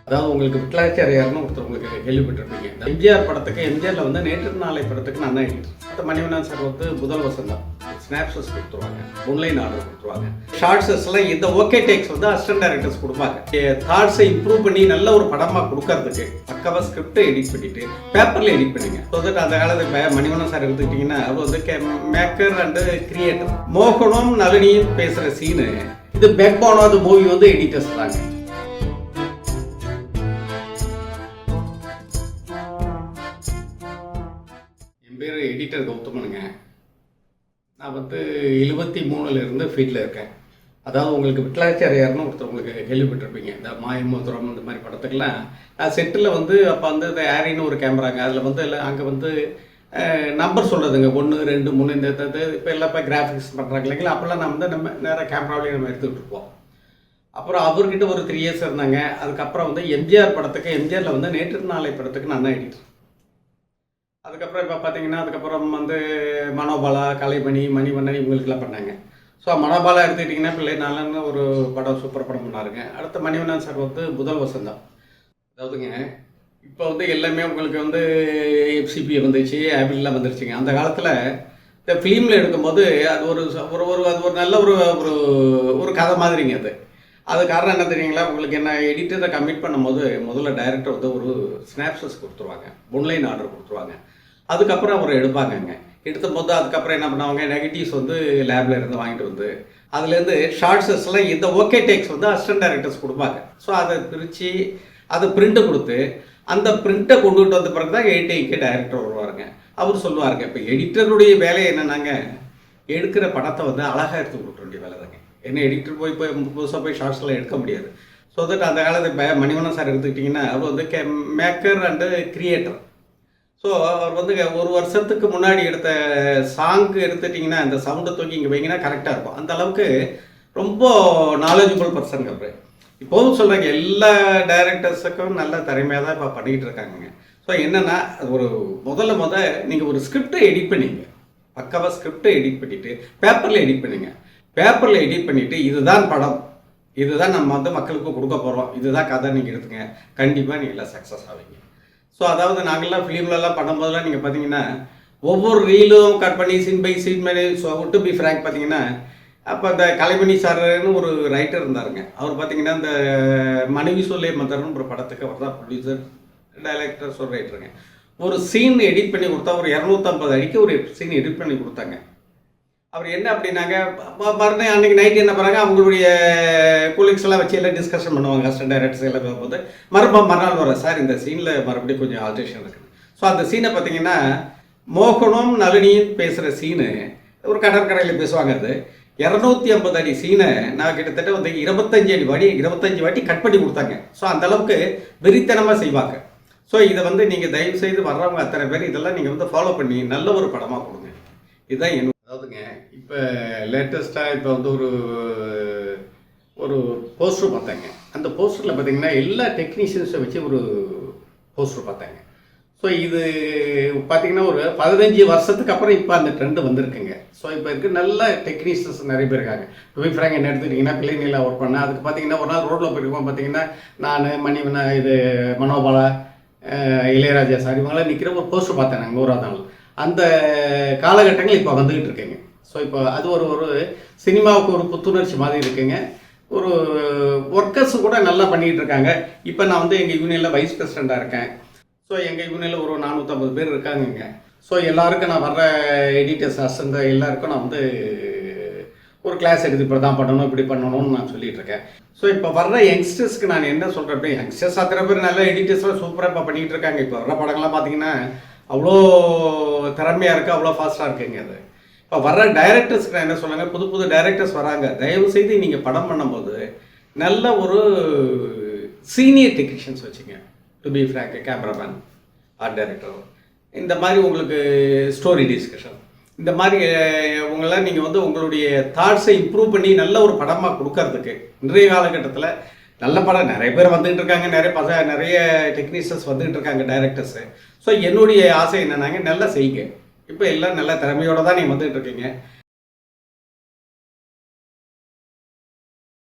அதாவது உங்களுக்கு விட்லாச்சாரியார்னு ஒருத்தர் உங்களுக்கு கேள்விப்பட்டிருப்பீங்க. இந்த எம்ஜிஆர் படத்துக்கு எம்ஜிஆரில் வந்து நேற்று நாளை படத்துக்கு நான் தான் எடிட்டர். மணிவண்ணன் சார் வந்து முதல் வசந்தம் ஸ்னாப்ஷஸ் கொடுத்துருவாங்க, ஒன்லைன் ஆர்டர் கொடுத்துருவாங்க. ஷார்ட்ஸஸ்லாம் இந்த ஓகே டேக்ஸ் வந்து அசிஸ்டன்ட் டைரக்டர்ஸ் கொடுப்பாங்க. தாட்ஸை இம்ப்ரூவ் பண்ணி நல்ல ஒரு படமாக கொடுக்கறதுக்கு பக்கவா ஸ்கிரிப்டை எடிட் பண்ணிட்டு பேப்பரில் எடிட் பண்ணிங்க. ஸோ தட் அந்த காலத்து மணிவண்ணன் சார் எடுத்துக்கிட்டிங்கன்னா அவர் வந்து மேக்கர் அண்டு கிரியேட்டர். மோகனும் நளினியும் பேசுகிற சீனு இது backbone of the movie வந்து எடிட்டர்ஸ் தாங்க. என் பேர் எடிட்டர் கௌதமனுங்க. நான் வந்து 73 ஃபீல்டில் இருக்கேன். அதாவது உங்களுக்கு விட்லாச்சாரியார்னு ஒருத்தர் உங்களுக்கு கேள்விப்பட்டிருப்பீங்க. இந்த மாயமோதிரம் இந்த மாதிரி படத்துக்கெல்லாம் நான் செட்டில் வந்து அப்போ வந்து இந்த ஏரின்னு ஒரு கேமராங்க, அதில் வந்து எல்லாம் அங்கே வந்து நம்பர் சொல்கிறதுங்க 1 2 3 இந்த இப்போ எல்லாம் இப்போ கிராஃபிக்ஸ் பண்ணுறாங்க இல்லைங்களா. அப்போல்லாம் நம்ம நேராக கேமராவிலேயே நம்ம எடுத்துக்கிட்டு இருப்போம். அப்புறம் அவர்கிட்ட ஒரு 3 இயர்ஸ் இருந்தாங்க. அதுக்கப்புறம் வந்து எம்ஜிஆர் படத்துக்கு எம்ஜிஆரில் வந்து நேற்று நாளை படத்துக்கு நான் தான் எடிட்டர். அதுக்கப்புறம் இப்போ பார்த்தீங்கன்னா அதுக்கப்புறம் வந்து மனோபாலா, கலைமணி, மணிவண்ணன் இவங்களுக்கெல்லாம் பண்ணாங்க. ஸோ மனோபாலா எடுத்துக்கிட்டிங்கன்னா பிள்ளை நாளன்னு ஒரு படம் சூப்பர் படம் பண்ணாருங்க. அடுத்த மணிவண்ணன் சார் வந்து முதல் வசந்தம். அதாவதுங்க இப்போ வந்து எல்லாமே உங்களுக்கு வந்து எஃப்சிபி வந்துச்சு, ஆப்பிள்லாம் வந்துருச்சுங்க. அந்த காலத்தில் இந்த ஃபிலிமில் எடுக்கும்போது அது அது ஒரு நல்ல ஒரு கதை மாதிரிங்க. அது காரணம் என்ன தெரியுங்களா, உங்களுக்கு என்ன எடிட்டரை கமிட் பண்ணும்போது முதல்ல டைரக்டர் வந்து ஒரு ஸ்னாப்ஷஸ் கொடுத்துருவாங்க, ஒன்லைன் ஆர்டர் கொடுத்துருவாங்க. அதுக்கப்புறம் அவர் எடுப்பாங்கங்க. எடுத்தபோது அதுக்கப்புறம் என்ன பண்ணுவாங்க, நெகட்டிவ்ஸ் வந்து லேபில் இருந்து வாங்கிட்டு வந்து அதுலேருந்து ஷார்ட்ஸஸ்லாம் இந்த ஓகே டேக்ஸ் வந்து அசிஸ்டன்ட் டைரக்டர்ஸ் கொடுப்பாங்க. ஸோ அதை பிரித்து அதை பிரிண்ட்டை கொடுத்து அந்த பிரிண்ட்டை கொண்டுகிட்டு வந்த பிறகு தான் எடிட்டிங்க்கு டைரக்டர் வருவாருங்க. அவர் சொல்லுவாருங்க, இப்போ எடிட்டருடைய வேலை என்னன்னாங்க, எடுக்கிற படத்தை வந்து அழகாக எடுத்து கொடுக்க வேண்டிய வேலை தாங்க. என்ன எடிட்டர் போய் புதுசாக போய் ஷார்ட்ஸ்லாம் எடுக்க முடியாது. ஸோ தட் அந்த காலத்து மணிவண்ணன் சார் எடுத்துக்கிட்டிங்கன்னா அவர் வந்து மேக்கர் அண்டு கிரியேட்டர். ஸோ அவர் வந்து 1 வருஷத்துக்கு முன்னாடி எடுத்த சாங்கு எடுத்துட்டிங்கன்னா இந்த சவுண்டை தூக்கி இங்கே வைங்கன்னா கரெக்டாக இருக்கும். அந்த அளவுக்கு ரொம்ப நாலேஜபிள் பர்சன் அவர். இப்போதும் சொல்கிறாங்க எல்லா டைரக்டர்ஸுக்கும் நல்ல திறமையாக தான் இப்போ பண்ணிக்கிட்டு இருக்காங்க. ஸோ என்னென்னா ஒரு முதல்ல நீங்கள் ஒரு ஸ்கிரிப்டை எடிட் பண்ணிங்க, பக்காவாக ஸ்கிரிப்டை எடிட் பண்ணிவிட்டு பேப்பரில் எடிட் பண்ணிங்க. பேப்பரில் எடிட் பண்ணிவிட்டு இதுதான் படம், இதுதான் நம்ம வந்து மக்களுக்கு கொடுக்க போகிறோம், இதுதான் கதை நீங்கள் எடுத்துங்க, கண்டிப்பாக நீங்கள் எல்லாம் சக்ஸஸ் ஆவீங்க. ஸோ அதாவது நாங்கள்லாம் ஃபிலிம்லலாம் பண்ணும்போதெல்லாம் நீங்கள் பார்த்தீங்கன்னா ஒவ்வொரு ரீலும் கட் பண்ணி சீன் பை சீன் மாதிரி டு பி ஃப்ராங்க் பார்த்தீங்கன்னா அப்போ இந்த கலைமணி சார்னு ஒரு ரைட்டர் இருந்தாருங்க. அவர் பார்த்தீங்கன்னா இந்த மனைவி சொல்லே மதர்னு ஒரு படத்துக்கு அவர் தான் ப்ரொடியூசர், டைரக்டர், ஒரு ரைட்டருங்க. ஒரு சீன் எடிட் பண்ணி கொடுத்தா ஒரு 250 அடிக்கு ஒரு சீன் எடிட் பண்ணி கொடுத்தாங்க. அவர் என்ன அப்படின்னாங்க, மறுநாள் அன்றைக்கி நைட்டு என்ன பண்ணுறாங்க, அவங்களுடைய கூலிங்ஸ் எல்லாம் வச்சு எல்லாம் டிஸ்கஷன் பண்ணுவாங்க, அசிஸ்டன்ட் டைரக்டர்ஸ் எல்லாம் போகும்போது மறுநாள் வர சார் இந்த சீனில் மறுபடியும் கொஞ்சம் ஆல்ட்ரேஷன் இருக்குது. ஸோ அந்த சீனை பார்த்தீங்கன்னா மோகனும் நளினியும் பேசுகிற சீனு ஒரு கடற்கரையில் பேசுவாங்க. அது 250 அடி சீனை நான் கிட்டத்தட்ட வந்து 25 வாட்டி கட் பண்ணி கொடுத்தாங்க. ஸோ அந்தளவுக்கு வெறித்தனமாக செய்வாங்க. ஸோ இதை வந்து நீங்கள் தயவு செய்து வர்றவங்க அத்தனை பேர் இதெல்லாம் நீங்கள் வந்து ஃபாலோ பண்ணி நல்ல ஒரு படமாக கொடுங்க. இதுதான் என்ன. அதாவதுங்க இப்போ லேட்டஸ்ட்டாக இப்போ வந்து ஒரு போஸ்டர் பார்த்தாங்க. அந்த போஸ்டரில் பார்த்தீங்கன்னா எல்லா டெக்னீஷியன்ஸை வச்சு ஒரு போஸ்டர் பார்த்தாங்க. ஸோ இது பார்த்தீங்கன்னா ஒரு 15 வருஷத்துக்கு அப்புறம் இப்போ அந்த ட்ரெண்டு வந்திருக்குங்க. ஸோ இப்போ இருக்க நல்ல டெக்னீஷியன்ஸ் நிறைய பேர் இருக்காங்க. இப்போ ஃப்ராங்க் என்ன எடுத்துக்கிட்டிங்கன்னா பிள்ளைங்கள ஒர்க் பண்ணேன். அதுக்கு பார்த்தீங்கன்னா ஒரு நாள் ரோட்டில் போயிருக்கோம், பார்த்தீங்கன்னா நான் மனோபாலா, இளையராஜா சார் இவங்களாம் நிற்கிற ஒரு போஸ்டர் பார்த்தேன் நாங்கள் 100ஆவது நாள். அந்த காலகட்டங்கள் இப்போ வந்துக்கிட்டு இருக்குங்க. ஸோ இப்போ அது ஒரு சினிமாவுக்கு ஒரு புத்துணர்ச்சி மாதிரி இருக்குங்க. ஒரு ஒர்க்கர்ஸ் கூட நல்லா பண்ணிகிட்டு இருக்காங்க. இப்போ நான் வந்து எங்கள் யூனியனில் வைஸ் பிரசிடெண்ட்டாக இருக்கேன். ஸோ எங்கள் யூனியனில் ஒரு 450 பேர் இருக்காங்கங்க. ஸோ எல்லாருக்கும் நான் வர்ற எடிட்டர்ஸ் அசந்த எல்லாருக்கும் நான் வந்து ஒரு கிளாஸ் எடுத்து இப்படி தான் பண்ணணும், இப்படி பண்ணணும்னு நான் சொல்லிகிட்டு இருக்கேன். ஸோ இப்போ வர்ற யங்ஸ்டர்ஸ்க்கு நான் என்ன சொல்கிறேன், அப்படி யங்ஸ்டர்ஸ் அத்தனை பேர் நல்ல எடிட்டர்ஸ்லாம் சூப்பராக இப்போ பண்ணிகிட்டு இருக்காங்க. இப்போ வர்ற படங்கள்லாம் பார்த்தீங்கன்னா அவ்வளோ திறமையாக இருக்குது, அவ்வளோ ஃபாஸ்ட்டாக இருக்குங்க. அது இப்போ வர்ற டைரக்டர்ஸ்க்கு நான் என்ன சொல்லுங்க, புது டைரக்டர்ஸ் வராங்க, தயவு செய்து நீங்கள் படம் பண்ணும்போது நல்ல ஒரு சீனியர் டெக்னீஷியன்ஸ் வச்சுங்க. To be frank cameraman, art director, இந்த மாதிரி உங்களுக்கு ஸ்டோரி டிஸ்கஷன், இந்த மாதிரி உங்களாம் நீங்கள் வந்து உங்களுடைய தாட்ஸை இம்ப்ரூவ் பண்ணி நல்ல ஒரு படமாக கொடுக்கறதுக்கு இன்றைய காலகட்டத்தில் நல்ல படம் நிறைய பேர் வந்துகிட்டு இருக்காங்க, நிறைய டெக்னீஷியன்ஸ் வந்துகிட்டு இருக்காங்க டைரக்டர்ஸு. ஸோ என்னுடைய ஆசை என்னன்னாங்க, நல்லா செய்யுங்க. இப்போ எல்லாம் நல்ல திறமையோடு தான் நீங்கள் வந்துகிட்டு இருக்கீங்க.